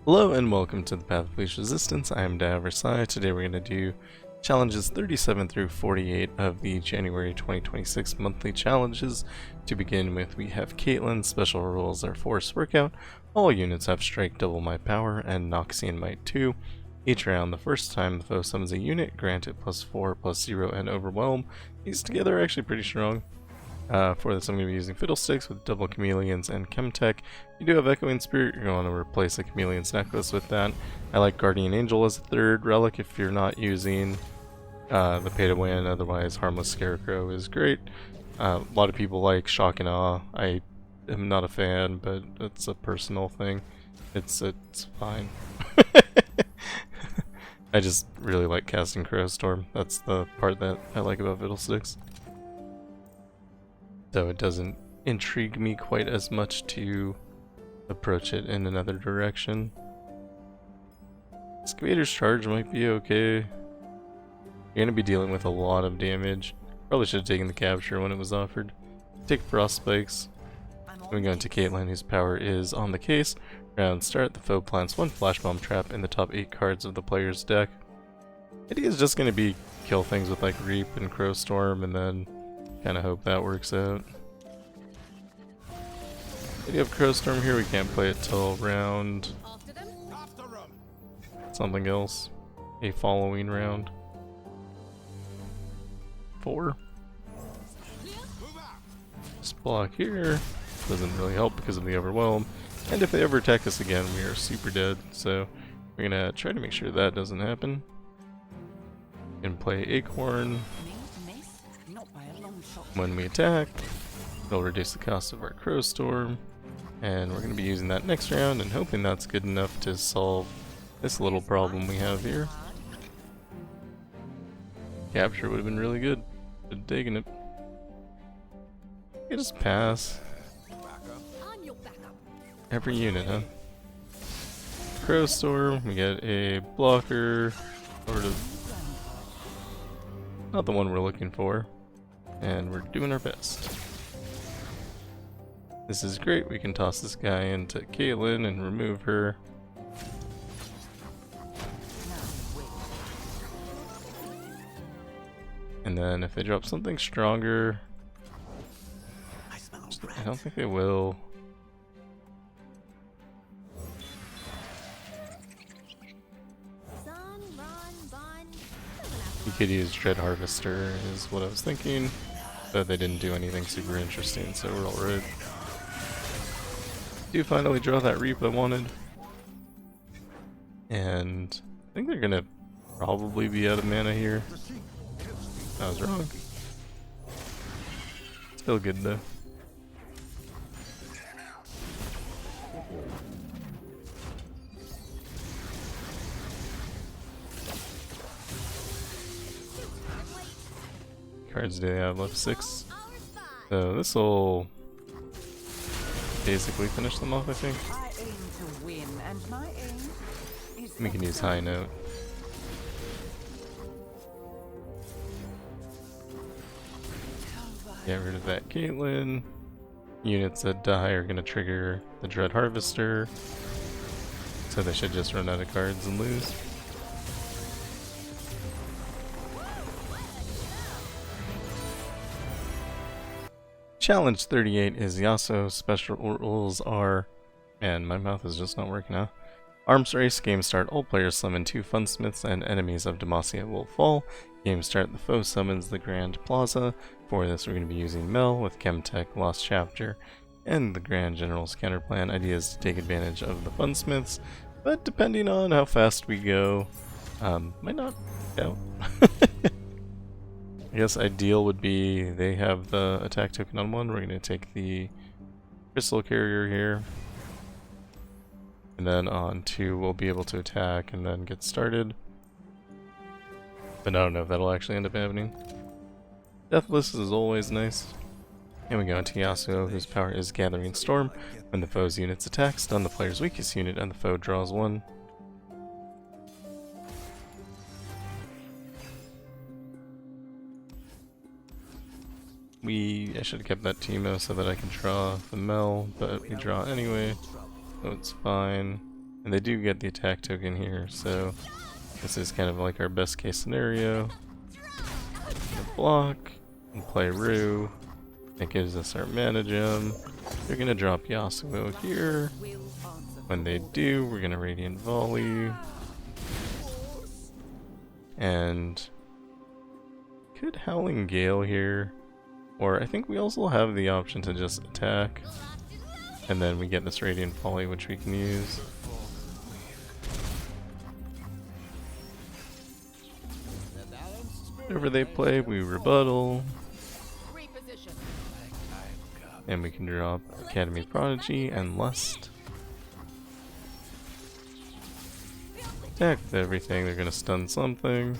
Hello and welcome to the Path of Least Resistance. I am Versailles. Today we're going to do challenges 37 through 48 of the January 2026 monthly challenges. To begin with, we have Caitlyn. Special rules are Force Workout. All units have Strike double my power and Noxian Might 2. Each round, the first time the foe summons a unit, grant it +4, +0, and Overwhelm. These together are actually pretty strong. For this I'm going to be using Fiddlesticks with double Chameleons and Chemtech. You do have Echoing Spirit, you're going to replace a Chameleon's Necklace with that. I like Guardian Angel as a third relic if you're not using the pay to win, otherwise Harmless Scarecrow is great. A lot of people like Shock and Awe. I am not a fan, but it's a personal thing. It's fine. I just really like casting Crowstorm. That's the part that I like about Fiddlesticks. So it doesn't intrigue me quite as much to approach it in another direction. Excavator's Charge might be okay. You're going to be dealing with a lot of damage. Probably should have taken the capture when it was offered. Take Frost Spikes. We go into Caitlyn, whose power is on the case. Round start, the foe plants one Flash Bomb Trap in the top 8 cards of the player's deck. Idea is just going to be kill things with like Reap and Crowstorm and then kind of hope that works out. If you have Crowstorm here, we can't play it till round something else. A following round. 4. This block here doesn't really help because of the Overwhelm. And if they ever attack us again, we are super dead. So we're gonna try to make sure that doesn't happen. We can play Acorn. When we attack, it'll reduce the cost of our Crowstorm, and we're going to be using that next round and hoping that's good enough to solve this little problem we have here. Capture would have been really good. Should have taken it. You just pass. Every unit, huh? Crowstorm, we get a blocker, sort of. Not the one we're looking for. And we're doing our best. This is great, we can toss this guy into Caitlyn and remove her. And then if they drop something stronger, I don't think they will. You could use Dread Harvester is what I was thinking, but they didn't do anything super interesting, so we're alright. Do finally draw that Reap I wanted. And I think they're gonna probably be out of mana here. I was wrong. Still good though. Cards do they have left? 6. So this will basically finish them off, I think. We can use High Note. Get rid of that Caitlyn. Units that die are going to trigger the Dread Harvester. So they should just run out of cards and lose. Challenge 38 is Yasuo. Special rules are... Man, my mouth is just not working now. Arms race. Game start. All players summon 2 Funsmiths and enemies of Demacia will fall. Game start. The foe summons the Grand Plaza. For this we're going to be using Mel with Chemtech, Lost Chapter, and the Grand General's Counterplan. Idea is to take advantage of the Funsmiths, but depending on how fast we go, might not count. I guess ideal would be they have the attack token on 1. We're going to take the Crystal Carrier here. And then on 2 we'll be able to attack and then get started. But I don't know if that'll actually end up happening. Deathless is always nice. And we go into Yasuo, whose power is Gathering Storm. When the foe's units attack, stun the player's weakest unit and the foe draws 1. I should have kept that Teemo so that I can draw the Mel, but we draw anyway, so it's fine. And they do get the attack token here, so this is kind of like our best case scenario. Block and play Rue. That gives us our mana gem. They're gonna drop Yasuo here. When they do, we're gonna Radiant Volley. And could Howling Gale here. Or I think we also have the option to just attack. And then we get this Radiant Volley, which we can use. Whenever they play, we rebuttal. And we can drop Academy Prodigy and Lust. Attack with everything, they're gonna stun something.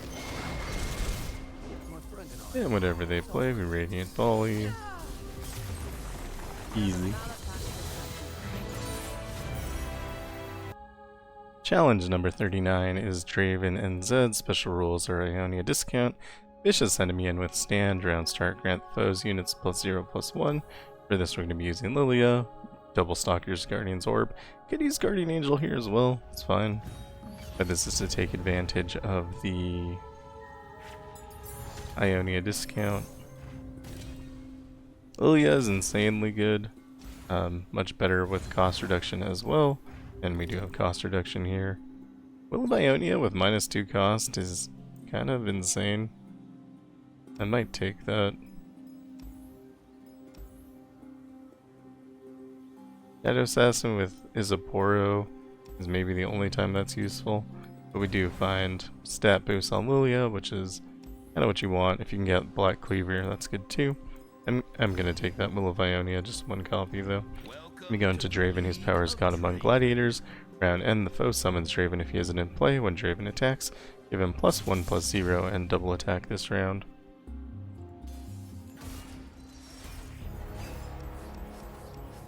And whatever they play, we Radiant Volley. Easy. Challenge number 39 is Draven and Zed. Special rules are Ionia discount. Vicious enemy and withstand. Round start grant foes units +0/+1. For this we're going to be using Lillia. Double Stalker's Guardian's Orb. Could use Guardian Angel here as well, it's fine. But this is to take advantage of the Ionia discount. Lillia is insanely good. Much better with cost reduction as well. And we do have cost reduction here. Will of Ionia with -2 cost is kind of insane. I might take that. Shadow Assassin with Isaporo is maybe the only time that's useful. But we do find stat boost on Lillia, which is kind of what you want. If you can get Black Cleaver, that's good too. I'm gonna take that Will of Ionia, just one copy though. We go into Draven, whose power is God among gladiators. Round end, the foe summons Draven if he isn't in play. When Draven attacks, give him +1/+0 and double attack this round.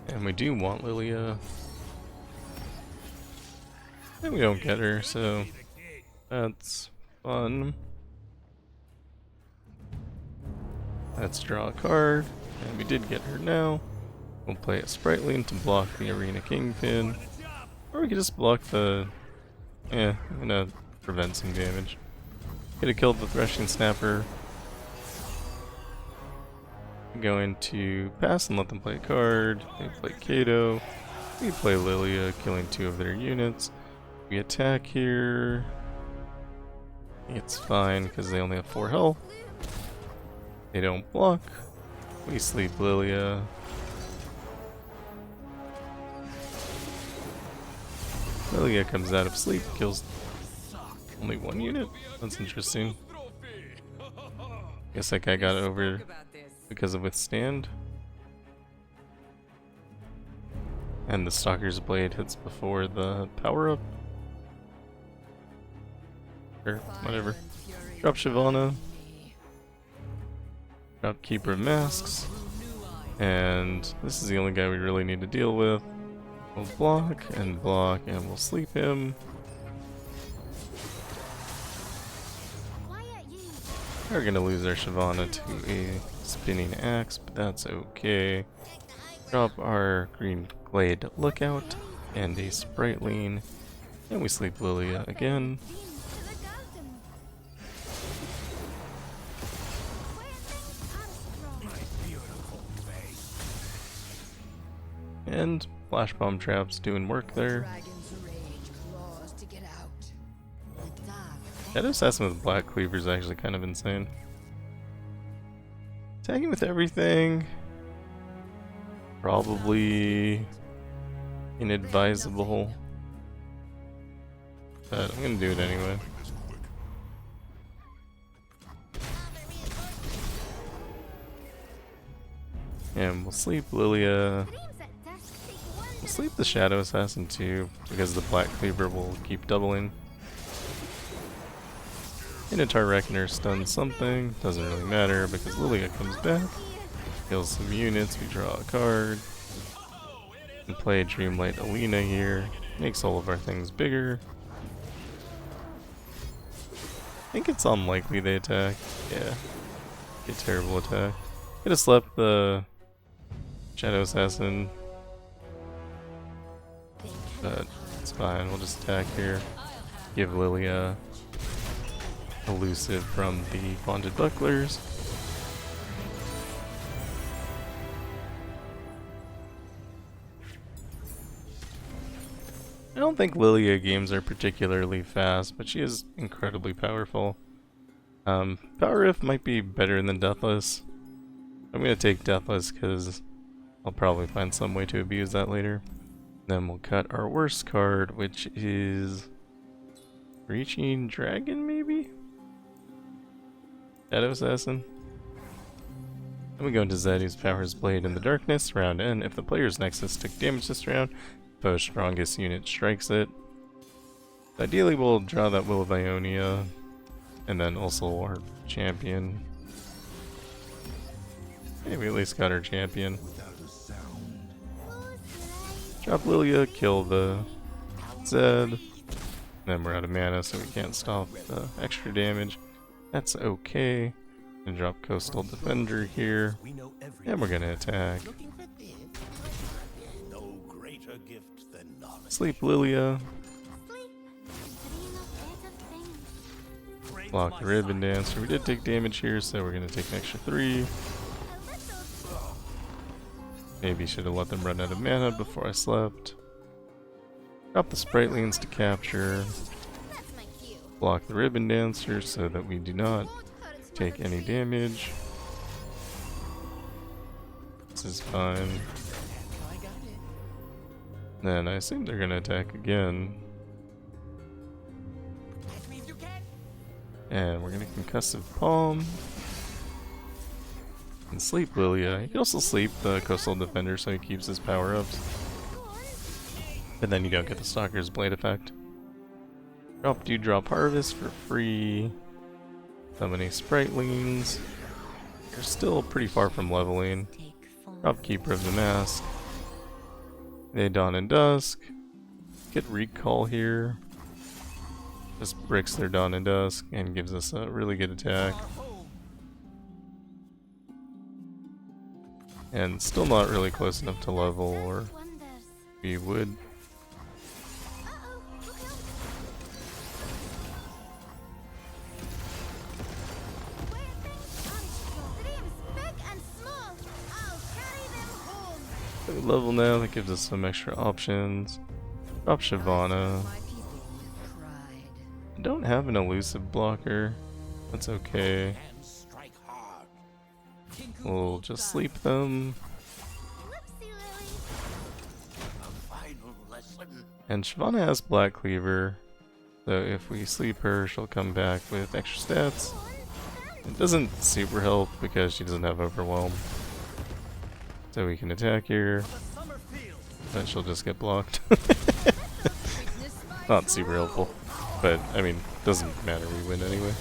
And we do want Lillia. And we don't get her, so that's fun. Let's draw a card, and we did get her now. We'll play a Sprightling to block the Arena Kingpin. Or we could just block the... I'm gonna prevent some damage. Could have killed the Threshing Snapper. Going to pass and let them play a card. They play Kato. We play Lillia, killing 2 of their units. We attack here. It's fine because they only have 4 health. They don't block. We sleep Lillia. Lillia comes out of sleep, kills only 1 unit. That's interesting. Guess that guy got over because of withstand. And the Stalker's Blade hits before the power up. Or whatever. Drop Shyvana. Drop Keeper of Masks. And this is the only guy we really need to deal with. We'll block, and we'll sleep him. We're gonna lose our Shyvana to a spinning axe, but that's okay. Drop our Green Glade Lookout and a Sprightling, and we sleep Lillia again. And Flash Bomb Traps doing work there. That assassin with Black Cleaver is actually kind of insane. Attacking with everything. Probably inadvisable. But I'm gonna do it anyway. And we'll sleep Lillia. We'll sleep the Shadow Assassin too, because the Black Cleaver will keep doubling. Minotaur Reckoner stuns something, doesn't really matter because Lillia comes back, kills some units, we draw a card, and play Dreamlight Alina here, makes all of our things bigger. I think it's unlikely they attack, yeah, a terrible attack. Could have slept the Shadow Assassin, but it's It's fine. We'll just attack here. Give Lillia elusive from the bonded bucklers. I don't think Lillia games are particularly fast, but she is incredibly powerful. Power Rift might be better than Deathless. I'm gonna take Deathless because I'll probably find some way to abuse that later. Then we'll cut our worst card, which is Reaching Dragon, maybe? Shadow Assassin. Then we go into Zed, whose powers Blade in the Darkness. Round end. If the player's Nexus took damage this round, the strongest unit strikes it. Ideally, we'll draw that Will of Ionia, and then also our champion. Okay, we at least got our champion. Drop Lillia, kill the Zed. Then we're out of mana, so we can't stop the extra damage. That's okay. And drop Coastal Defender here. And we're gonna attack. Sleep Lillia. Block the Ribbon Dancer. We did take damage here, so we're gonna take an extra 3. Maybe should have let them run out of mana before I slept. Drop the Spritelings to capture. Block the Ribbon Dancer so that we do not take any damage. This is fine. Then I assume they're gonna attack again. And we're gonna Concussive Palm. And sleep Lillia. You can also sleep the Coastal Defender so he keeps his power-ups. And then you don't get the Stalker's Blade effect. Drop Dewdrop Harvest for free. Summoning Spritelings. You're still pretty far from leveling. Drop Keeper of the Mask. They Dawn and Dusk. Get Recall here. Just bricks their Dawn and Dusk and gives us a really good attack. And still not really close enough to level, or we would. Level now, that gives us some extra options. Drop Shyvana. I don't have an elusive blocker. That's okay. We'll just sleep them. And Shyvana has Black Cleaver, so if we sleep her, she'll come back with extra stats. It doesn't super help because she doesn't have Overwhelm. So we can attack here, but she'll just get blocked. Not super helpful, but I mean, doesn't matter, we win anyway.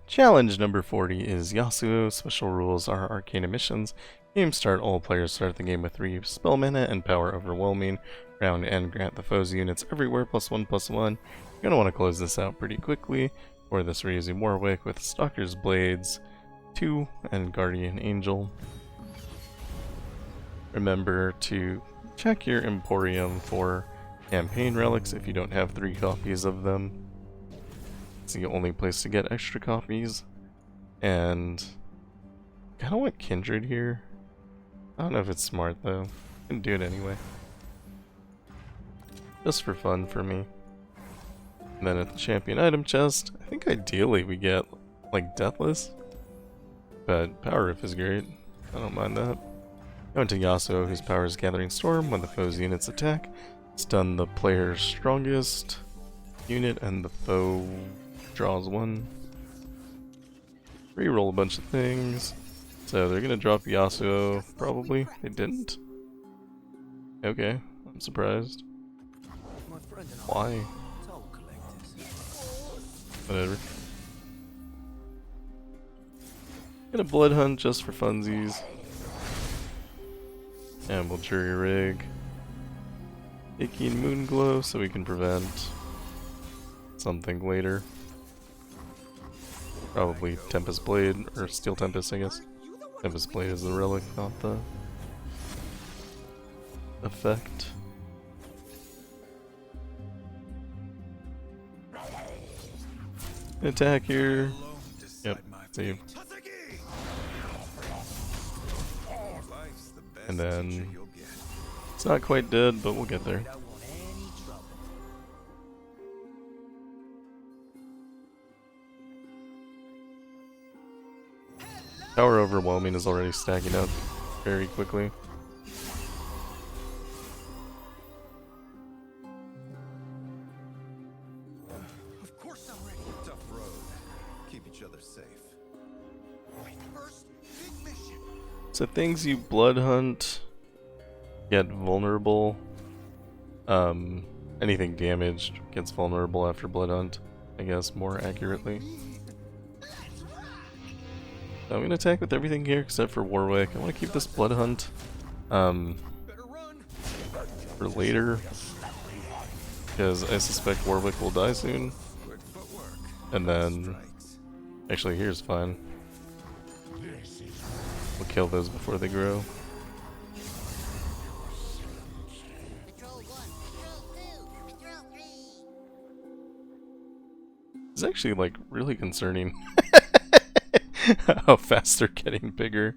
Challenge number 40 is Yasuo. Special rules are Arcane Emissions. Game start, all players start the game with 3 spell mana and power overwhelming. Round end, grant the foe's units everywhere +1/+1. You're going to want to close this out pretty quickly. For this we're using Warwick with Stalker's Blades 2 and Guardian Angel. Remember to check your Emporium for campaign relics if you don't have 3 copies of them. It's the only place to get extra copies. And I kinda want Kindred here. I don't know if it's smart though. I'm gonna do it anyway. Just for fun for me. And then at the champion item chest, I think ideally we get like Deathless. But Power Rift is great. I don't mind that. Going to Yasuo, whose power is Gathering Storm. When the foe's units attack, stun the player's strongest unit and the foe draws 1. Reroll a bunch of things. So they're gonna drop Yasuo, probably. They didn't. Okay, I'm surprised. Why? Whatever. Gonna Blood Hunt just for funsies. And we'll Jury Rig Icky and Moonglow so we can prevent something later. Probably Tempest Blade, or Steel Tempest, I guess. Tempest Blade is the relic, not the... effect. Attack here. Yep, save. And then it's not quite dead, but we'll get there. Power overwhelming is already stacking up very quickly. Of course I'm ready. Tough road. Keep each other safe. My first big mission. So things you blood hunt get vulnerable. Anything damaged gets vulnerable after blood hunt, I guess more accurately. So I'm gonna attack with everything here except for Warwick. I want to keep this blood hunt for later, because I suspect Warwick will die soon. And then, actually here's fine. We'll kill those before they grow. It's actually like really concerning how fast they're getting bigger.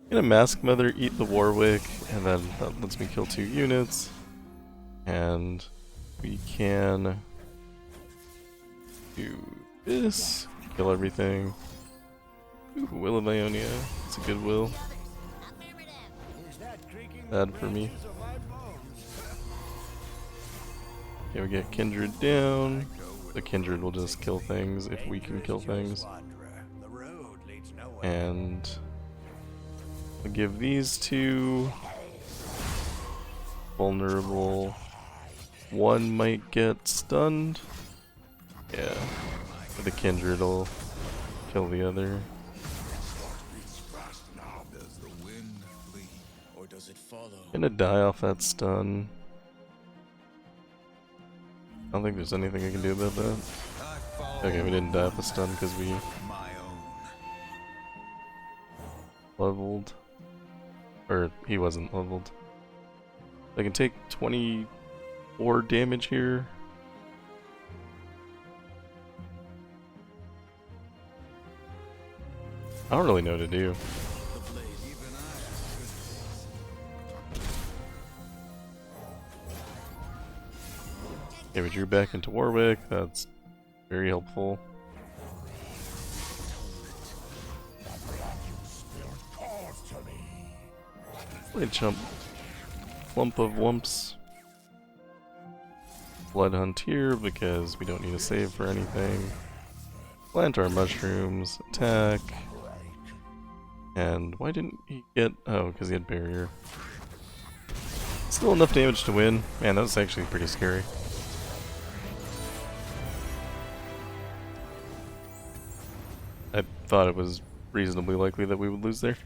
I'm gonna Mask Mother, eat the Warwick, and then that lets me kill 2 units. And we can do this, kill everything. Ooh, Will of Ionia, it's a good will. Bad for me. Okay, we get Kindred down. The Kindred will just kill things if we can kill things. And we'll give these 2 vulnerable. 1 might get stunned. Yeah, but the Kindred will kill the other. Gonna die off that stun. I don't think there's anything I can do about that. Okay, we didn't die off the stun because we leveled. Or he wasn't leveled. I can take 24 damage here. I don't really know what to do. Okay, we drew back into Warwick. That's very helpful. Play clump of wumps. Blood hunt here because we don't need to save for anything. Plant our mushrooms. Attack. And why didn't he get... Oh, because he had barrier. Still enough damage to win. Man, that was actually pretty scary. I thought it was reasonably likely that we would lose there.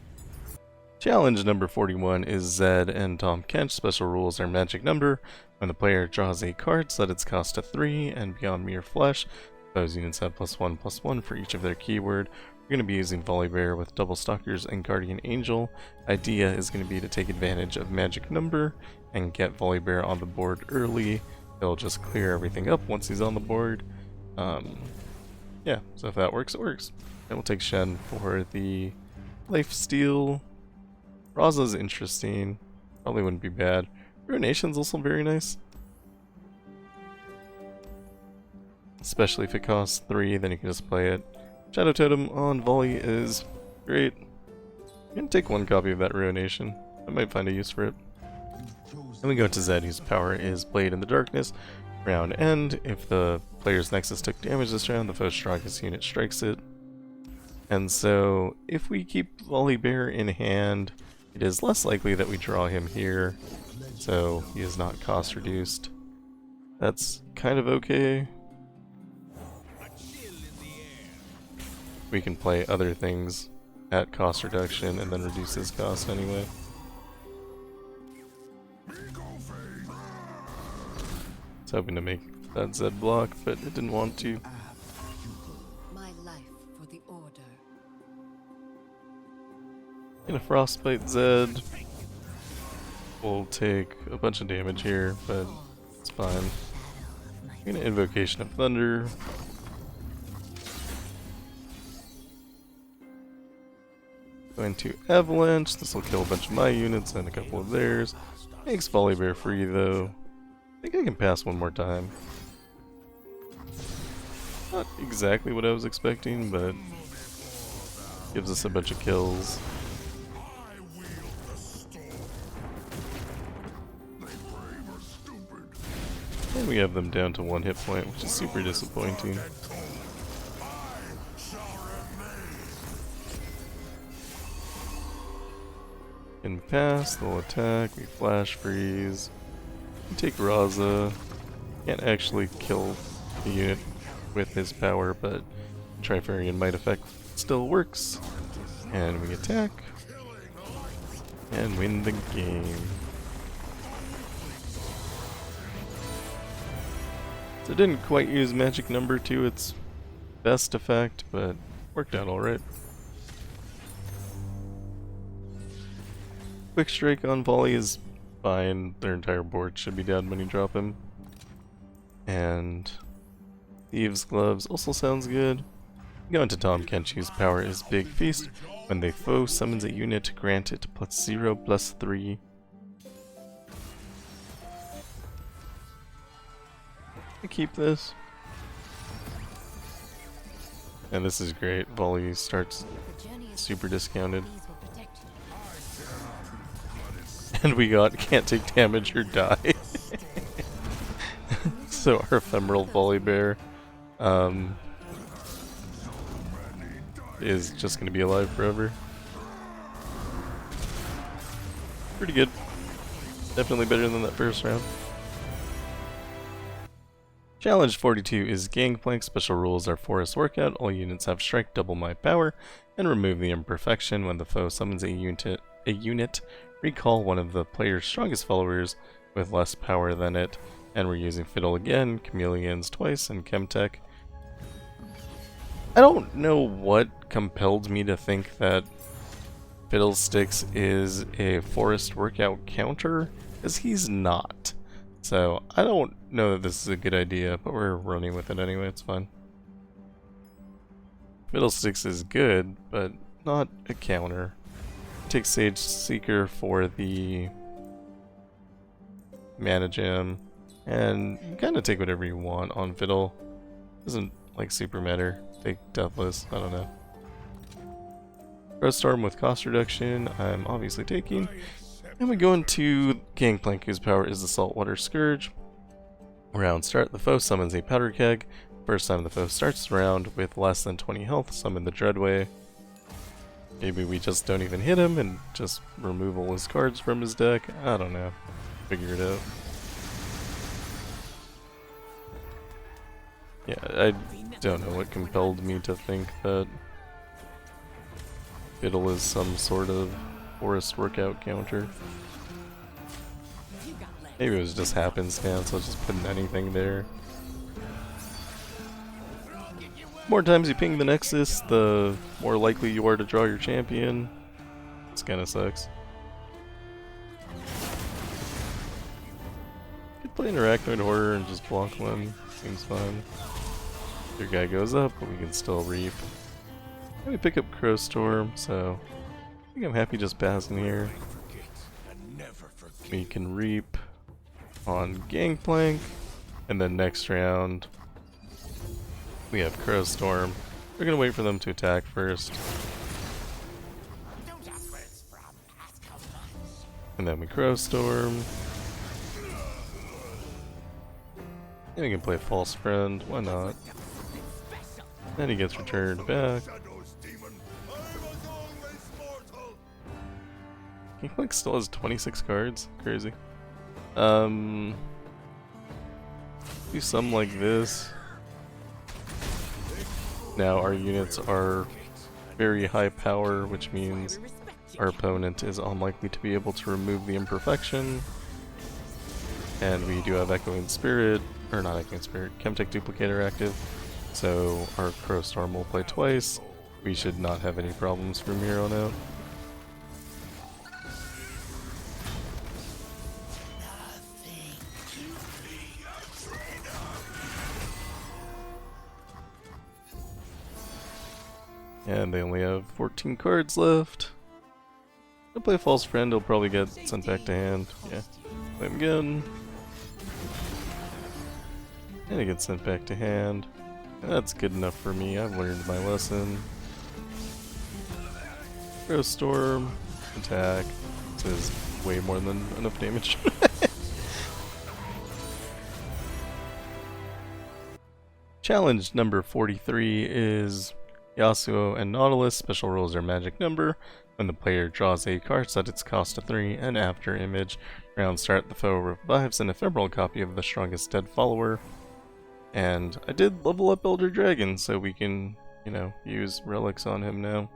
Challenge number 41 is Zed and Tahm Kench. Special rules are magic number. When the player draws a card, set its cost to 3 and beyond mere flesh. Those units have +1/+1 for each of their keyword. We're going to be using Volibear with Double Stalkers and Guardian Angel. Idea is going to be to take advantage of magic number and get Volibear on the board early. It'll just clear everything up once he's on the board. Yeah, so if that works, it works. And we'll take Shen for the lifesteal. Raza's interesting. Probably wouldn't be bad. Ruination's also very nice. Especially if it costs 3, then you can just play it. Shadow Totem on Volley is great. I'm gonna take 1 copy of that Ruination. I might find a use for it. Then we go to Zed, whose power is Blade in the Darkness. Round end, if the player's Nexus took damage this round, the foe's strongest unit strikes it. And so, if we keep Volibear in hand, it is less likely that we draw him here, so he is not cost reduced. That's kind of okay. We can play other things at cost reduction and then reduce his cost anyway. I was hoping to make that Zed block, but it didn't want to. My life for the order. Gonna Frostbite Zed. We'll take a bunch of damage here, but it's fine. I'm gonna Invocation of Thunder. Going to Avalanche. This will kill a bunch of my units and a couple of theirs. Makes Volibear free though. I think I can pass one more time. Not exactly what I was expecting, but gives us a bunch of kills. And we have them down to 1 hit point, which is super disappointing. Can pass, they'll attack, we flash freeze. We take Raza. Can't actually kill the unit with his power, but Trifarian Might effect still works. And we attack. And win the game. So it didn't quite use magic number to its best effect, but worked out alright. Quick Strike on Volley is fine. Their entire board should be dead when you drop him. And Thieves' Gloves also sounds good. Go into Tahm, Kench, whose power is Big Feast. When the foe summons a unit, grant it +0/+3. I keep this. And this is great. Volley starts super discounted. And we got can't take damage or die. So our ephemeral Volibear is just going to be alive forever. Pretty good. Definitely better than that first round. Challenge 42 is Gangplank. Special rules are Forest Workout. All units have strike double my power, and remove the imperfection. When the foe summons a unit, recall one of the player's strongest followers with less power than it. And we're using Fiddle again, Chameleons twice, and Chemtech. I don't know what compelled me to think that Fiddlesticks is a Forest Workout counter, because he's not. So I don't know that this is a good idea, but we're running with it anyway, it's fine. Fiddlesticks is good, but not a counter. Take Sage Seeker for the mana gem, and you kind of take whatever you want on Fiddle. Doesn't like super matter. Take Deathless, I don't know. Storm with cost reduction, I'm obviously taking. And we go into Gangplank, whose power is the Saltwater Scourge. Round start, the foe summons a Powder Keg. First time the foe starts the round with less than 20 health, summon the Dreadway. Maybe we just don't even hit him and just remove all his cards from his deck. I don't know. Figure it out. Yeah, I don't know what compelled me to think that Fiddle is some sort of Forest Workout counter. Maybe it was just happenstance, I was just putting anything there. More times you ping the Nexus, the more likely you are to draw your champion. This kinda sucks. Could play an Arachnoid Horror and just block one, seems fine. Your guy goes up, but we can still reap. And we pick up Crowstorm, so I think I'm happy just passing here. We can reap on Gangplank, and then next round we have Crowstorm. We're gonna wait for them to attack first. And then we Crowstorm. And we can play False Friend, why not? Then he gets returned back. Gangplank still has 26 cards? Crazy. Do something like this. Now our units are very high power, which means our opponent is unlikely to be able to remove the imperfection. And we do have Echoing Spirit, or not Echoing Spirit, Chemtech Duplicator active. So our Crowstorm will play twice. We should not have any problems from here on out. And they only have 14 cards left. I'll play False Friend, he'll probably get sent back to hand. Yeah. Play him again. And he gets sent back to hand. That's good enough for me, I've learned my lesson. Throw Storm, attack. This is way more than enough damage. Challenge number 43 is Yasuo and Nautilus. Special rules are magic number. When the player draws a card, set its cost to 3, and after image, round start, the foe revives an ephemeral copy of the strongest dead follower. And I did level up Elder Dragon, so we can, you know, use relics on him now.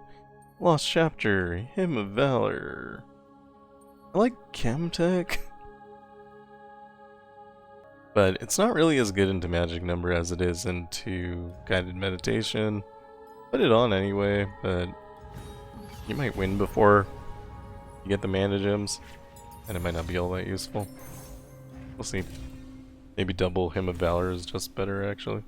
Lost Chapter, Hymn of Valor. I like Chemtech. But it's not really as good into magic number as it is into guided meditation. Put it on anyway, but you might win before you get the mana gems, and it might not be all that useful. We'll see. Maybe double Hymn of Valor is just better, actually.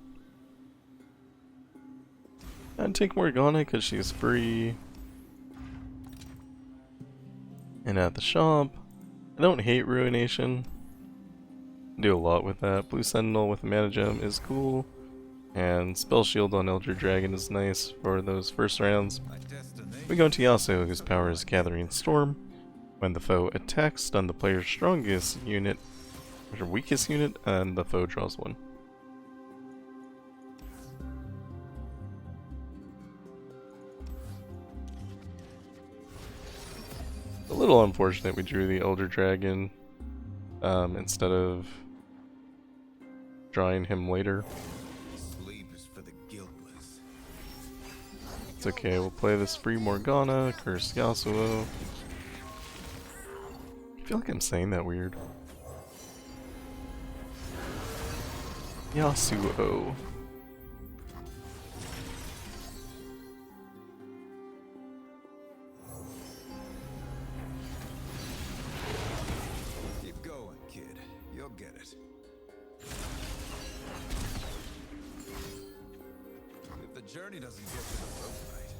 I'd take Morgana because she's free. And at the shop, I don't hate Ruination. Do a lot with that. Blue Sentinel with Mana Gem is cool. And Spell Shield on Elder Dragon is nice for those first rounds. We go into Yasuo, whose power is Gathering Storm. When the foe attacks, stun the player's strongest unit, or weakest unit, and the foe draws one. A little unfortunate we drew the Elder Dragon instead of drawing him later. Sleep is for the guiltless. It's okay, we'll play this free Morgana, curse Yasuo. I feel like I'm saying that weird. Yasuo. Keep going, kid. You'll get it. If the journey doesn't get to the road right.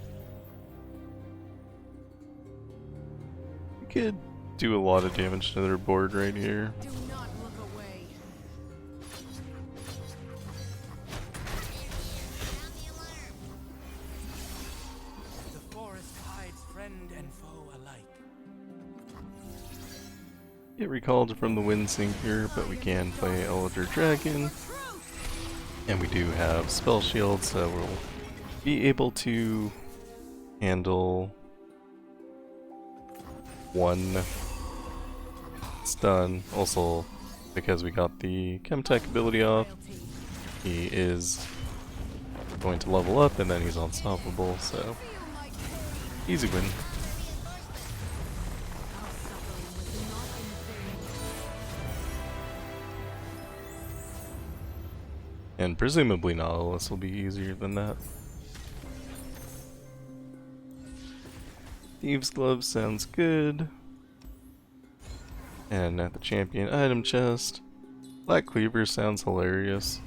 We could do a lot of damage to their board right here. Do not look away. The forest hides friend and foe alike. Get recalled from the Windsinker, but we can play Elder Dragon. And we do have Spell Shield, so we'll be able to handle one stun. Also, because we got the Chemtech ability off, he is going to level up and then he's unstoppable, so easy win. And presumably Nautilus will be easier than that. Thieves' Glove sounds good. And at the champion item chest, Black Cleaver sounds hilarious.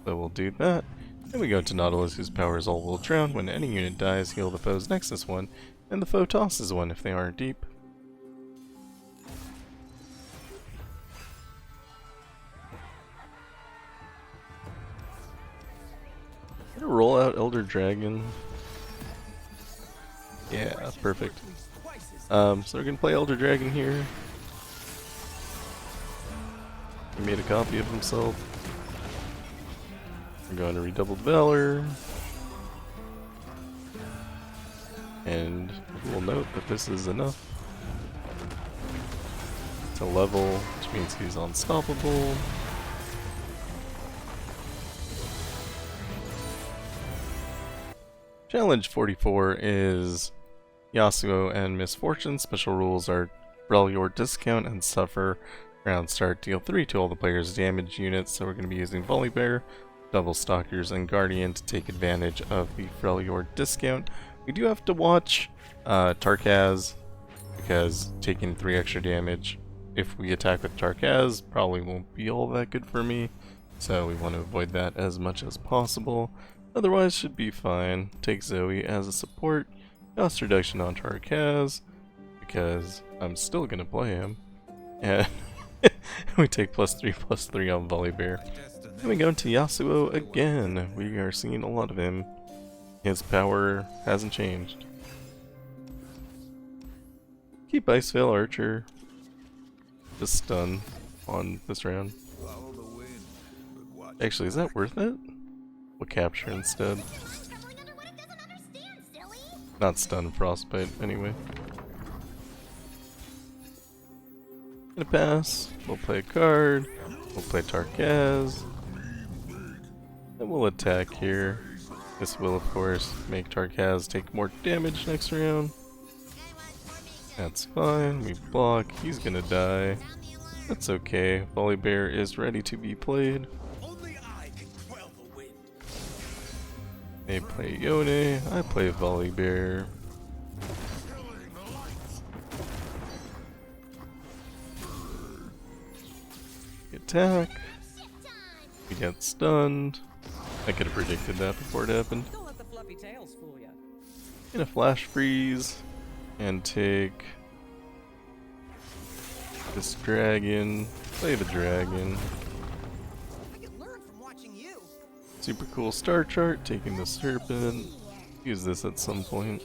So we'll do that. Then we go to Nautilus, whose power is all will drown. When any unit dies, heal the foe's nexus one, and the foe tosses one if they aren't deep. Gonna roll out Elder Dragon. Yeah, perfect. So we're gonna play Elder Dragon here. He made a copy of himself. We're going to Redoubled Valor. And we'll note that this is enough to level, which means he's unstoppable. Challenge 44 is Yasuo and Misfortune. Special rules are Relior Discount and Suffer. Round start, deal 3 to all the players' damage units, so we're going to be using Volibear, Double Stalkers, and Guardian to take advantage of the Relior Discount. We do have to watch Tarkaz, because taking 3 extra damage if we attack with Tarkaz probably won't be all that good for me, so we want to avoid that as much as possible. Otherwise should be fine. Take Zoe as a support, cost reduction on Tarkaz, because I'm still gonna play him. And we take +3/+3 on Volibear. And we go into Yasuo again. We are seeing a lot of him. His power hasn't changed. Keep Ice Veil Archer. Just stun on this round. Follow the wind, but watch Actually, is that worth it? We'll capture instead. Not stun Frostbite anyway. Gonna pass. We'll play a card. We'll play Tarkaz. And we'll attack here. This will, of course, make Tarkaz take more damage next round. That's fine. We block. He's gonna die. That's okay. Volibear is ready to be played. Only I can quell the wind. They play Yone. I play Volibear. Attack. We get stunned. I could have predicted that before it happened. Don't let the fluffy tails fool ya. Gonna flash freeze and take this dragon. Play the dragon. I can learn from watching you. Super cool star chart. Taking the serpent. Use this at some point.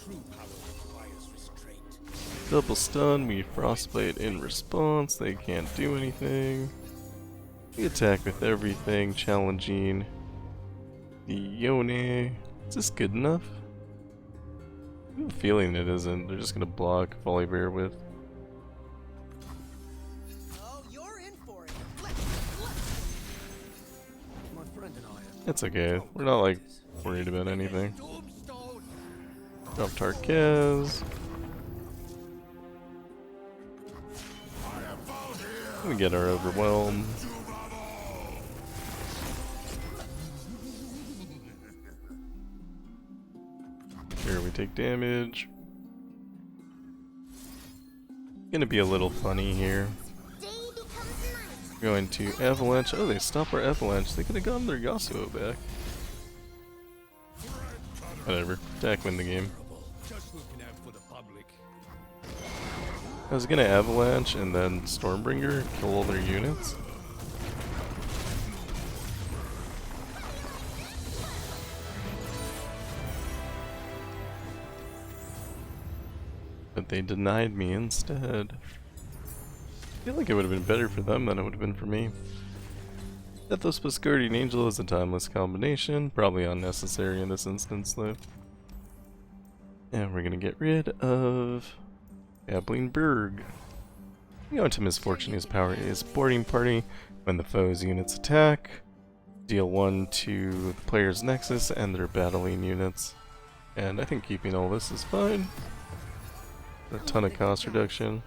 True power requires restraint. Double stun. We frostbite in response. They can't do anything. We attack with everything, challenging the Yone. Is this good enough? I have a feeling it isn't. They're just gonna block Volibear with. Oh, you're in for it. My friend and I It's okay. We're not like worried about anything. Tombstone. Drop Tarkaz. We get our overwhelm. Here we take damage. Gonna be a little funny here. Going to Avalanche. Oh, they stopped our Avalanche. They could have gotten their Yasuo back. Whatever. Attack win the game. Just looking out for the public. I was gonna Avalanche and then Stormbringer, kill all their units. But they denied me instead. I feel like it would have been better for them than it would have been for me. Ethos plus Guardian Angel is a timeless combination, probably unnecessary in this instance though. And we're gonna get rid of Abilene Berg. We go into Misfortune. His power is Boarding Party. When the foe's units attack, deal 1 to the player's Nexus and their battling units. And I think keeping all this is fine. A ton of cost reduction.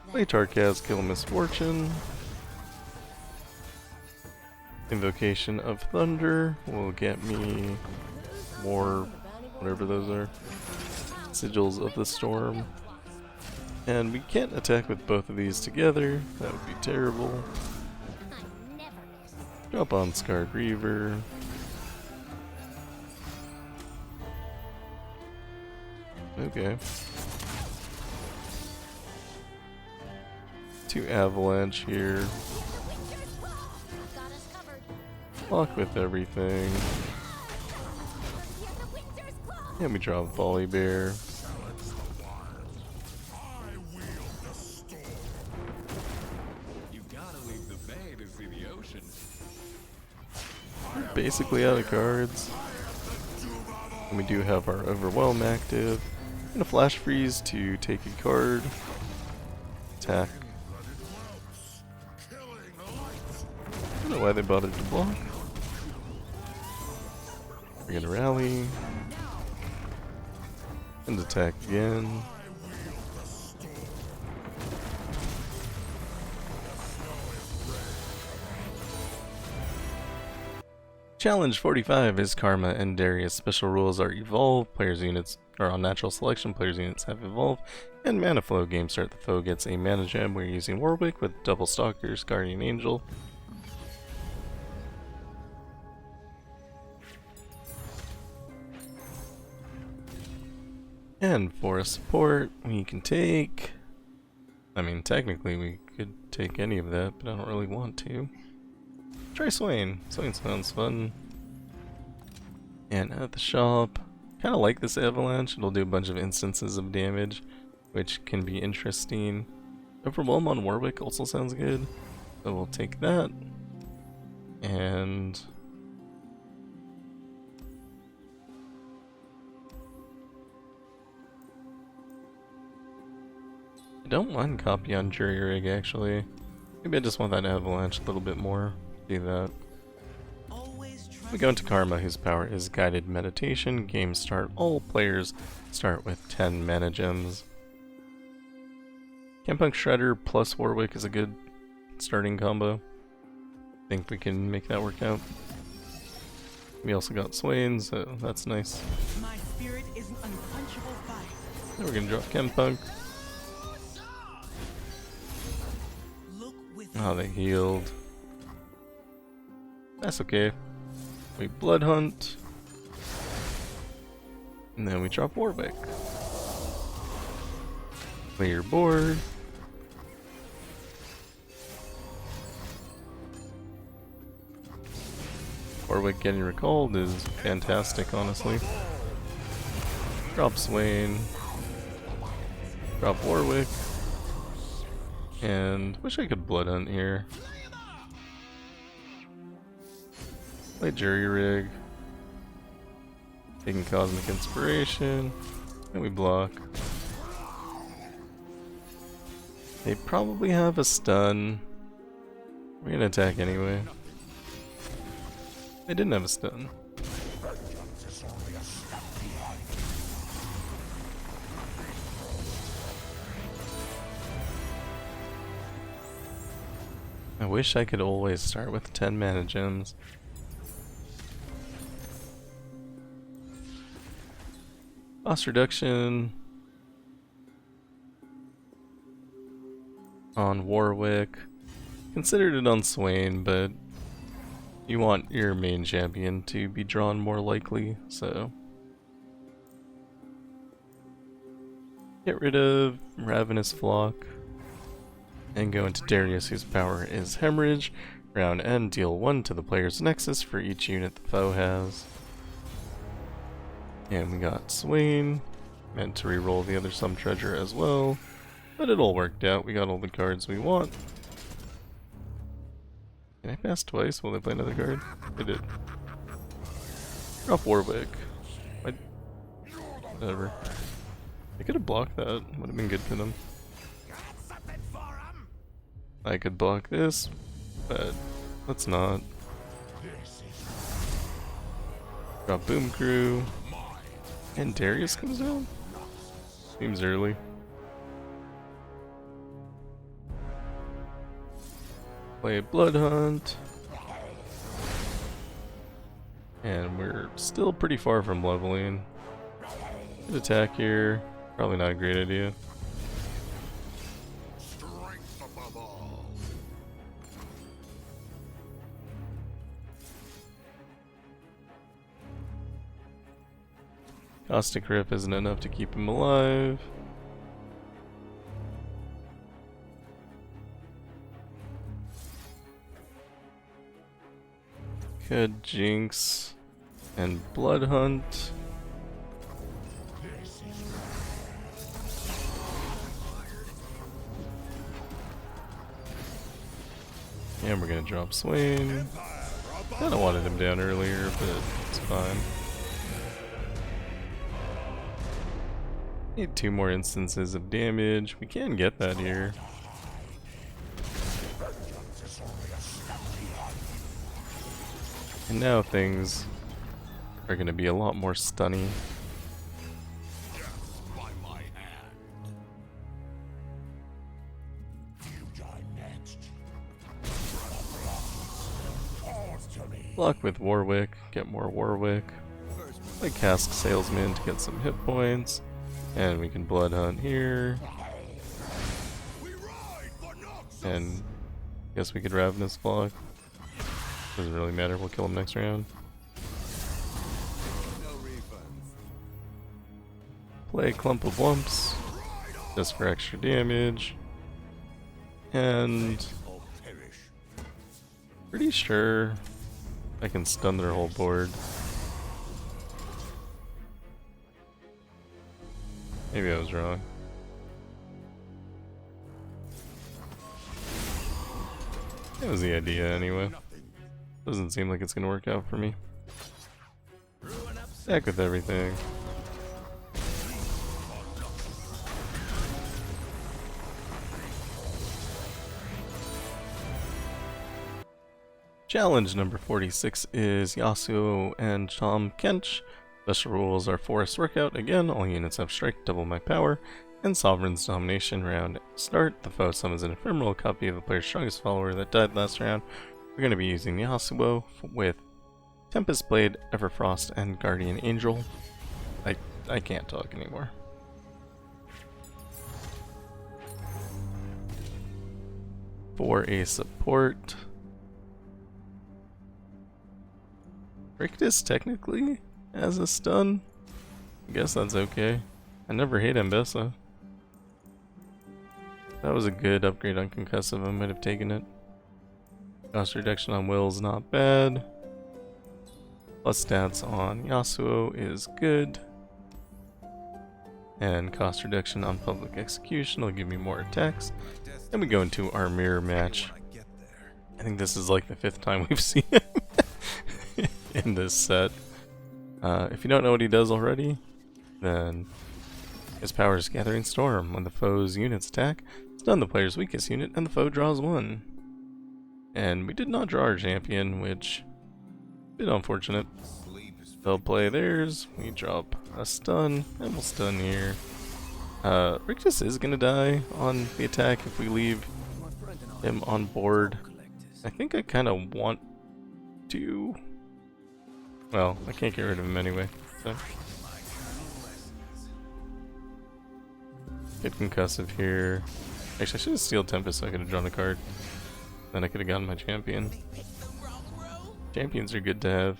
Play Tarkaz, kill Misfortune. Invocation of Thunder will get me more, whatever those are, Sigils of the Storm. And we can't attack with both of these together, that would be terrible. Drop on Scarred Reaver. Okay. 2 Avalanche here. Block with everything. And we drop Volibear. You gotta leave the bay to see the ocean. We're basically out of cards. And we do have our Overwhelm active. I'm gonna flash freeze to take a card. Attack. I don't know why they bothered to block. We're gonna rally. And attack again. Challenge 45 is Karma and Darius. Special rules are evolve, players' units are on natural selection, players' units have evolved, and mana flow. Game start, the foe gets a mana gem. We're using Warwick with double stalkers, Guardian Angel. And for a support, we can take... I mean, technically we could take any of that, but I don't really want to. Try Swain. Swain sounds fun. And at the shop, kind of like this avalanche. It'll do a bunch of instances of damage, which can be interesting. Overwhelm on Warwick also sounds good. So we'll take that. And... I don't mind copy on Jury Rig actually. Maybe I just want that avalanche a little bit more. Do that. We go into Karma, whose power is Guided Meditation. Game start. All players start with 10 mana gems. Gangplank Shredder plus Warwick is a good starting combo. Think we can make that work out. We also got Swain, so that's nice. My spirit is an unquenchable fire. Now we're gonna drop Gangplank. Oh, they healed. That's okay. We Blood Hunt. And then we drop Warwick. Play your board. Warwick getting recalled is fantastic, honestly. Drop Swain. Drop Warwick. And wish I could Blood Hunt here. Play Jury Rig. Taking Cosmic Inspiration. And we block. They probably have a stun. We're gonna attack anyway. They didn't have a stun. I wish I could always start with 10 mana gems. Cost reduction on Warwick. Considered it on Swain, but you want your main champion to be drawn more likely, so get rid of Ravenous Flock. And go into Darius, whose power is Hemorrhage. Round end, deal 1 to the player's Nexus for each unit the foe has. And we got Swain. Meant to reroll the other Some Treasure as well. But it all worked out, we got all the cards we want. Can I pass twice while they play another card? They did. Drop Warwick. Whatever. I could have blocked that, would have been good for them. I could block this, but let's not. Drop Boom Crew. And Darius comes down? Seems early. Play Blood Hunt. And we're still pretty far from leveling. Good attack here. Probably not a great idea. Caustic Rip isn't enough to keep him alive. Could Jinx and Blood Hunt. And we're gonna drop Swain. Kinda wanted him down earlier, but it's fine. Need 2 more instances of damage. We can get that here. And now things are gonna be a lot more stunning. Block with Warwick, get more Warwick. Play Cask Salesman to get some hit points. And we can Blood Hunt here. And guess we could Ravenous Flock. Doesn't really matter, we'll kill him next round. play Clump of Lumps just for extra damage. And pretty sure I can stun their whole board. Maybe I was wrong. That was the idea anyway. Doesn't seem like it's gonna work out for me. Back with everything. Challenge number 46 is Yasuo and Tahm Kench. Special rules are Forest Workout. Again, all units have strike, double my power, and Sovereign's Domination. Round start, the foe summons an ephemeral copy of a player's strongest follower that died last round. We're going to be using Yasuo with Tempest Blade, Everfrost, and Guardian Angel. I can't talk anymore. For a support, Rictus technically has a stun. I guess that's okay. I never hate Ambessa. That was a good upgrade on Concussive. I might have taken it. Cost reduction on Will's not bad. Plus stats on Yasuo is good. And cost reduction on Public Execution will give me more attacks. Then we go into our mirror match. I think this is like the 5th time we've seen him in this set. If you don't know what he does already, then his power is Gathering Storm. When the foe's units attack, stun the player's weakest unit and the foe draws 1. And we did not draw our champion, which is a bit unfortunate. They'll play theirs, we drop a stun, and we'll stun here. Rictus is gonna die on the attack if we leave him on board. I think I kind of want to... Well, I can't get rid of him anyway, so... Get Concussive here. Actually, I should have Steel Tempest so I could have drawn a card. Then I could have gotten my champion. Champions are good to have.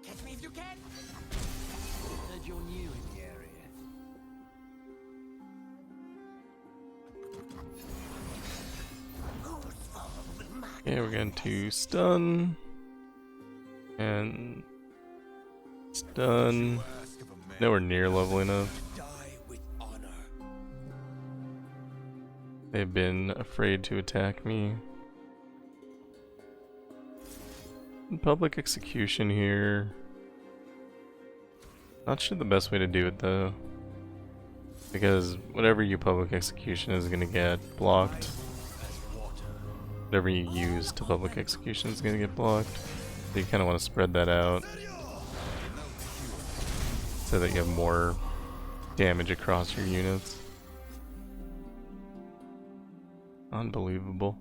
Catch me if you can. Heard you're new in the area. Okay, we're going to stun. And stun. Nowhere near level enough. They've been afraid to attack me. Public Execution here. Not sure the best way to do it though. Because whatever you Public Execution is gonna get blocked. Whatever you use to Public Execution is gonna get blocked. So you kinda wanna spread that out. So that you have more damage across your units. Unbelievable.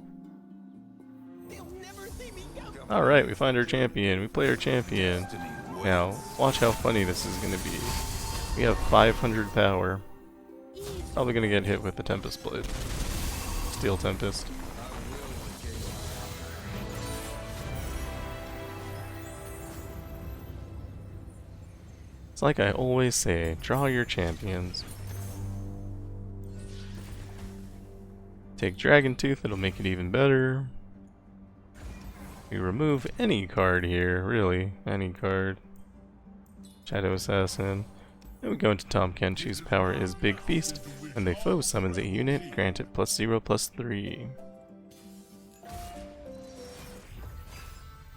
Alright, we find our champion. We play our champion. Now, watch how funny this is going to be. We have 500 power. Probably going to get hit with the Tempest Blade. Steel Tempest. It's like I always say, draw your champions. Take Dragon Tooth, it'll make it even better. We remove any card here, really, any card. Shadow Assassin. Then we go into Tahm Kench, whose power is Big Feast. When the foe summons a unit, grant it +0/+3.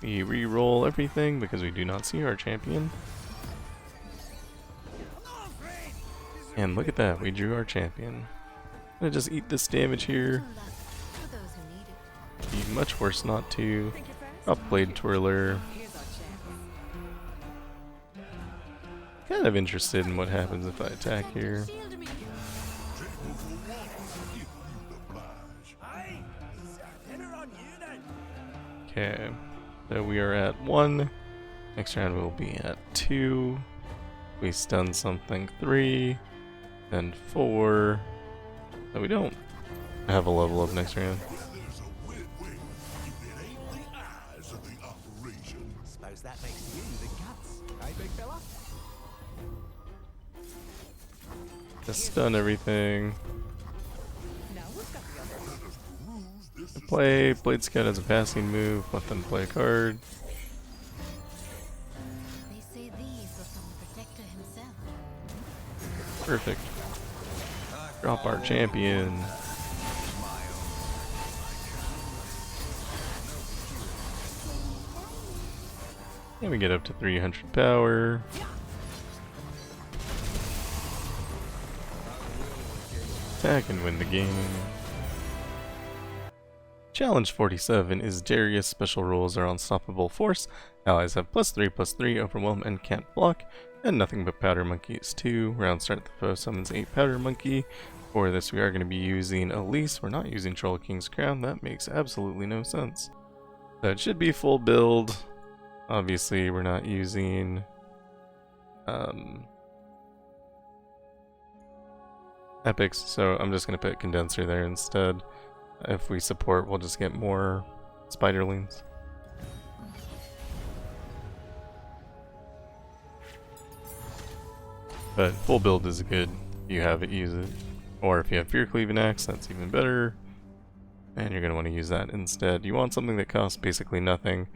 We re-roll everything because we do not see our champion. And look at that, we drew our champion. I'm gonna just eat this damage here. Be much worse not to. Drop Blade Twirler. Kind of interested in what happens if I attack here. Okay, so we are at 1. Next round we'll be at 2. We stun something 3, then 4. No, we don't have a level up next round. big fella? Just stun everything. Now who's got the other? Play Blade Scout as a passing move, let them play a card. They say these are from the Protector himself. Perfect. Drop our champion. And we get up to 300 power. Attack and win the game. Challenge 47 is Darius. Special rules are Unstoppable Force. Allies have +3/+3, Overwhelm, and can't block. And Nothing But Powder Monkeys 2. Round start, the foe summons 8 Powder Monkey. For this we are going to be using Elise. We're not using Troll King's Crown. That makes absolutely no sense. So it should be full build. Obviously we're not using epics, so I'm just going to put Condenser there instead. If we support, we'll just get more Spiderlings. But full build is good. If you have it, use it. Or if you have Fear Cleaving Axe, that's even better. And you're going to want to use that instead. You want something that costs basically nothing.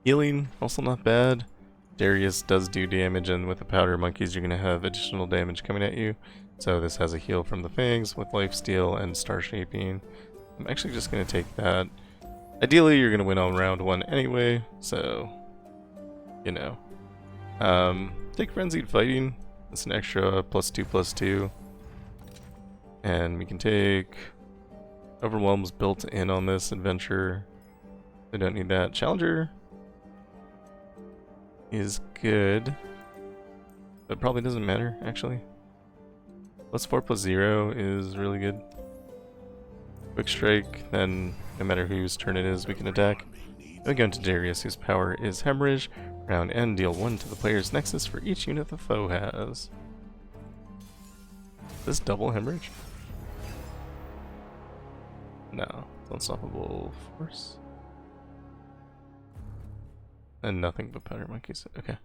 Healing, also not bad. Darius does do damage, and with the Powder Monkeys you're going to have additional damage coming at you. So this has a heal from the Fangs with Lifesteal and Star Shaping. I'm actually just going to take that. Ideally you're going to win on round 1 anyway, so you know. Take Frenzied Fighting. It's an extra +2/+2. And we can take Overwhelm's built in on this adventure. We don't need that. Challenger is good, but probably doesn't matter actually. +4/+0 is really good. Quick Strike, then no matter whose turn it is, we can attack. We go into Darius, whose power is Hemorrhage. Round end, deal 1 to the player's Nexus for each unit the foe has. Is this double Hemorrhage? No, it's Unstoppable Force. And Nothing But Powder Monkeys. Okay.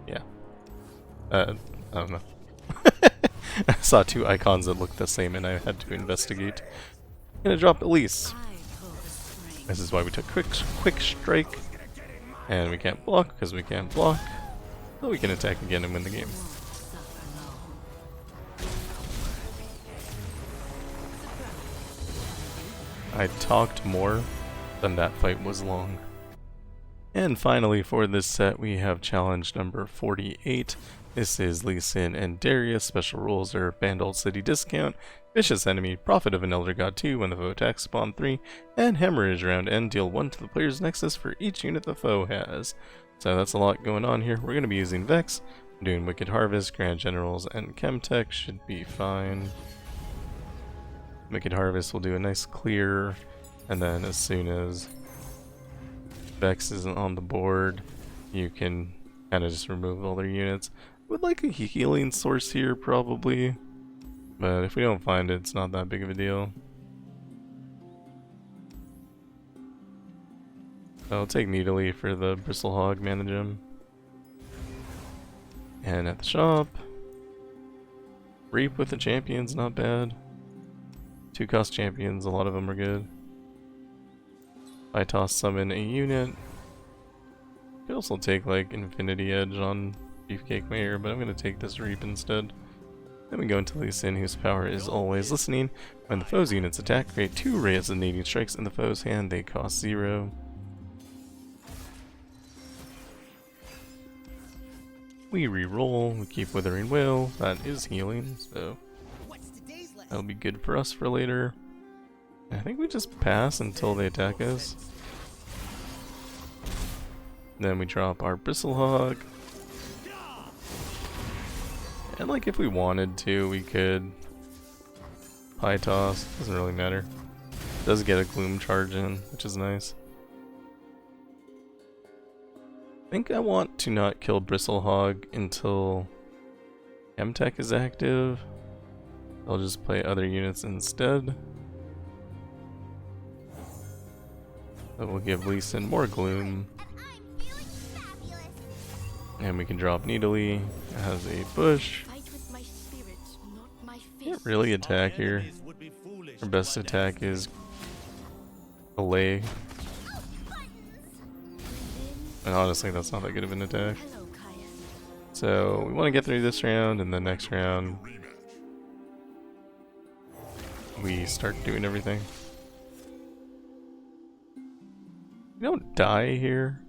Yeah. I don't know. I saw 2 icons that looked the same and I had to investigate. I'm gonna drop Elise. This is why we took quick strike. And we can't block because we can't block. But we can attack again and win the game. I talked more than that fight was long. And finally for this set we have challenge number 48. This is Lee Sin and Darius. Special rules are Bandle City Discount, Vicious Enemy, Prophet of an Elder God 2 when the foe attacks, spawn 3, and Hemorrhage. Round end, deal 1 to the player's Nexus for each unit the foe has. So that's a lot going on here. We're going to be using Vex, doing Wicked Harvest, Grand Generals, and Chemtech should be fine. Wicked Harvest will do a nice clear, and then as soon as Vex isn't on the board, you can kind of just remove all their units. Would like a healing source here probably, but if we don't find it, it's not that big of a deal. I'll take Needly for the Bristlehog, manage him. And at the shop, Reap with the champions, not bad. 2-cost champions, a lot of them are good. I toss summon a unit. Could also take like Infinity Edge on Beefcake Mayor, but I'm going to take this Reap instead. Then we go into Lee Sin, whose power is Always Listening. When the foe's units attack, create 2 resonating strikes in the foe's hand. They cost 0. We re-roll, we keep Withering Wail. That is healing, so that'll be good for us for later. I think we just pass until they attack us. Then we drop our Bristlehog. And like if we wanted to, we could Pie Toss. Doesn't really matter. Does get a Gloom charge in, which is nice. I think I want to not kill Bristlehog until Chemtech is active. I'll just play other units instead. That will give Elise more gloom. And we can drop Needly. It has a bush. Can't really attack here. Our best attack is Belay. And honestly, that's not that good of an attack. So we want to get through this round, and then next round we start doing everything. We don't die here.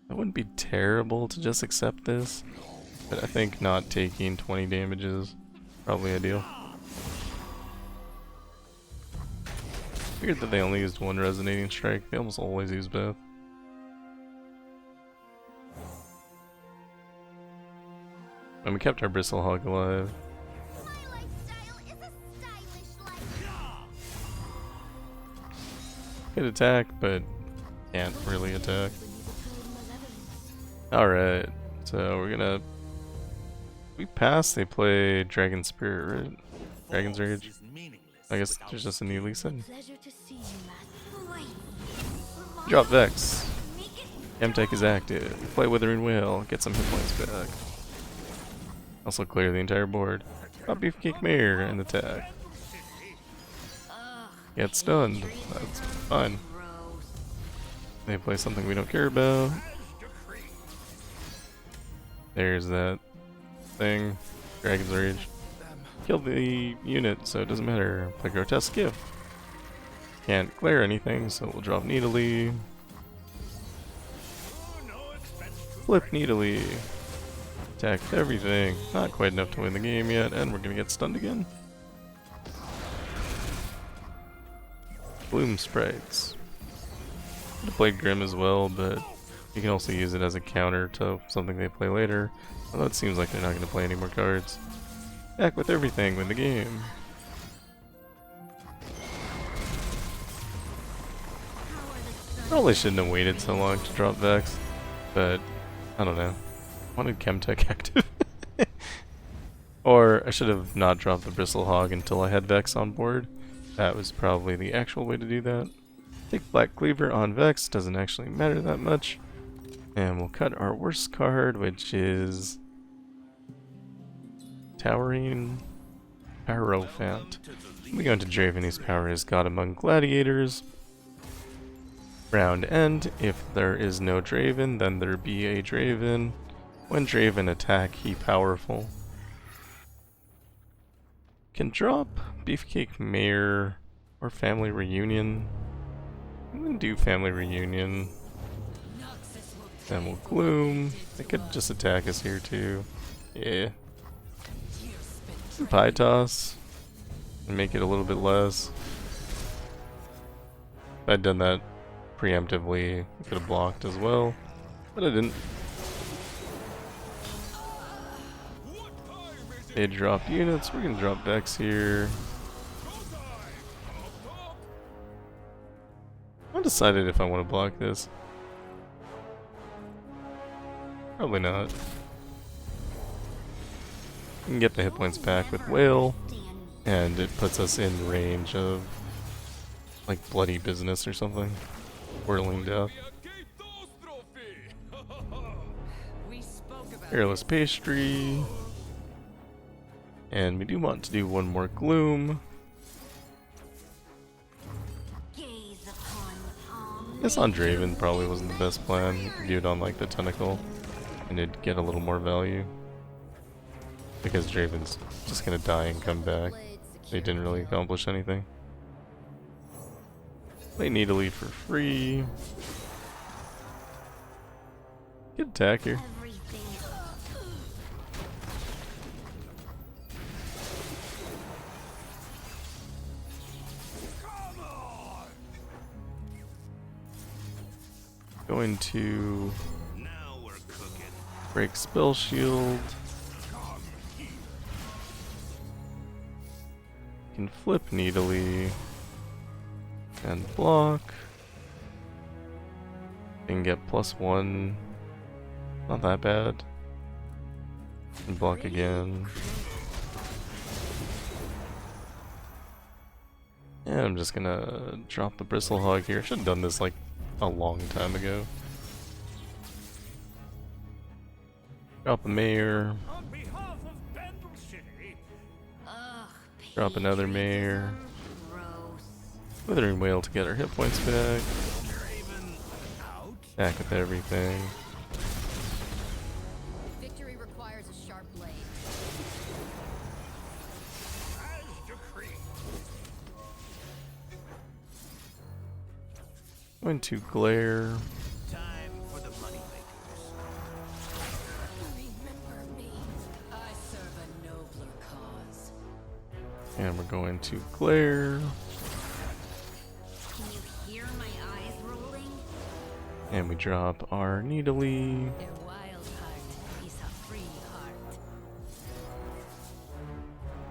That wouldn't be terrible to just accept this, but I think not taking 20 damage is probably ideal. Weird that they only used one resonating strike. They almost always use both. And we kept our Bristlehawk alive. Could attack, but can't really attack. Alright, so we're gonna... We pass, they play Dragon Spirit, right? Dragon's Rage. I guess there's just a new Elise in. Drop Vex. Gangplank is active. Play Withering Whale, get some hit points back. Also clear the entire board. Drop Beefcake Mare and attack. Get stunned. That's fine. They play something we don't care about. There's that thing. Dragon's Rage. Kill the unit, so it doesn't matter. Play Grotesque Gift. Can't clear anything, so we'll drop Needly. Flip Needly. Attack everything. Not quite enough to win the game yet, and we're gonna get stunned again. Bloom Sprites. Could have played Grim as well, but you can also use it as a counter to something they play later. Although it seems like they're not gonna play any more cards. Back with everything, win the game. Probably shouldn't have waited so long to drop Vex, but I don't know. Wanted Chemtech active. Or I should have not dropped the Bristlehawk until I had Vex on board. That was probably the actual way to do that. Take Black Cleaver on Vex, doesn't actually matter that much. And we'll cut our worst card, which is Towering Hierophant. We go into Draven, whose power is God among Gladiators. Round end, if there is no Draven, then there be a Draven. When Draven attack, he powerful. Can drop Beefcake Mare or Family Reunion. I'm gonna do Family Reunion. Then we'll Gloom. They could just attack us here too. Yeah. Pie Toss. And make it a little bit less. If I'd done that preemptively, I could have blocked as well. But I didn't. They dropped units, we're gonna drop Vex here. I decided if I want to block this. Probably not. We can get the hit points back with Whale, and it puts us in range of like Bloody Business or something. Whirling Death. Hairless Pastry. And we do want to do one more Gloom. Guess on Draven probably wasn't the best plan. You could do it on like the Tentacle, and it'd get a little more value. Because Draven's just gonna die and come back. They didn't really accomplish anything. Play Needly for free. Good attack here. Going to break Spell Shield. Can flip Needly and block. And get +1. Not that bad. And block again. And I'm just gonna drop the Bristlehawk here. Should have done this like a long time ago. Drop a mayor. On behalf of Bandle City, Ugh, Drop another mayor. gross. Withering Whale to get our hit points back. Draven out. Back with everything. Victory requires a sharp blade. As decreed. Going to glare. Time for the moneymakers. Remember me. I serve a nobler cause. And we're going to glare. Can you hear my eyes rolling? And we drop our Needly. Their wild heart is a free heart.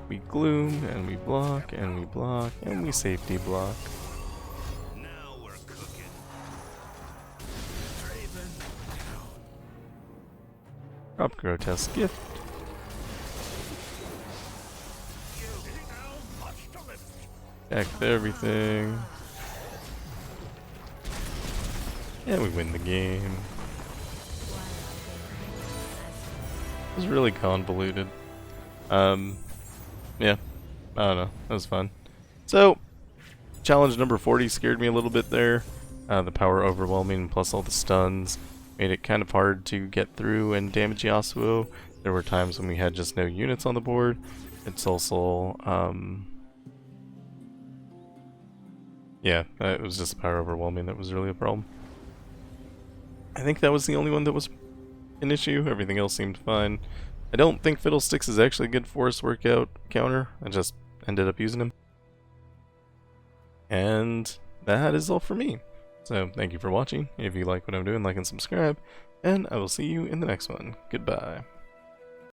We gloom and we block and we block and we safety block. Now we're cooking. Draven down. Drop Grotesque Gift. Now much to lift. Back with everything. And we win the game. It was really convoluted. Yeah. I don't know. That was fun. So, challenge number 40 scared me a little bit there. The power overwhelming plus all the stuns made it kind of hard to get through and damage Yasuo. There were times when we had just no units on the board. It's also, yeah, it was just power overwhelming that was really a problem. I think that was the only one that was an issue. Everything else seemed fine. I don't think Fiddlesticks is actually a good force workout counter. I just ended up using him. And that is all for me. So thank you for watching. If you like what I'm doing, like and subscribe. And I will see you in the next one. Goodbye.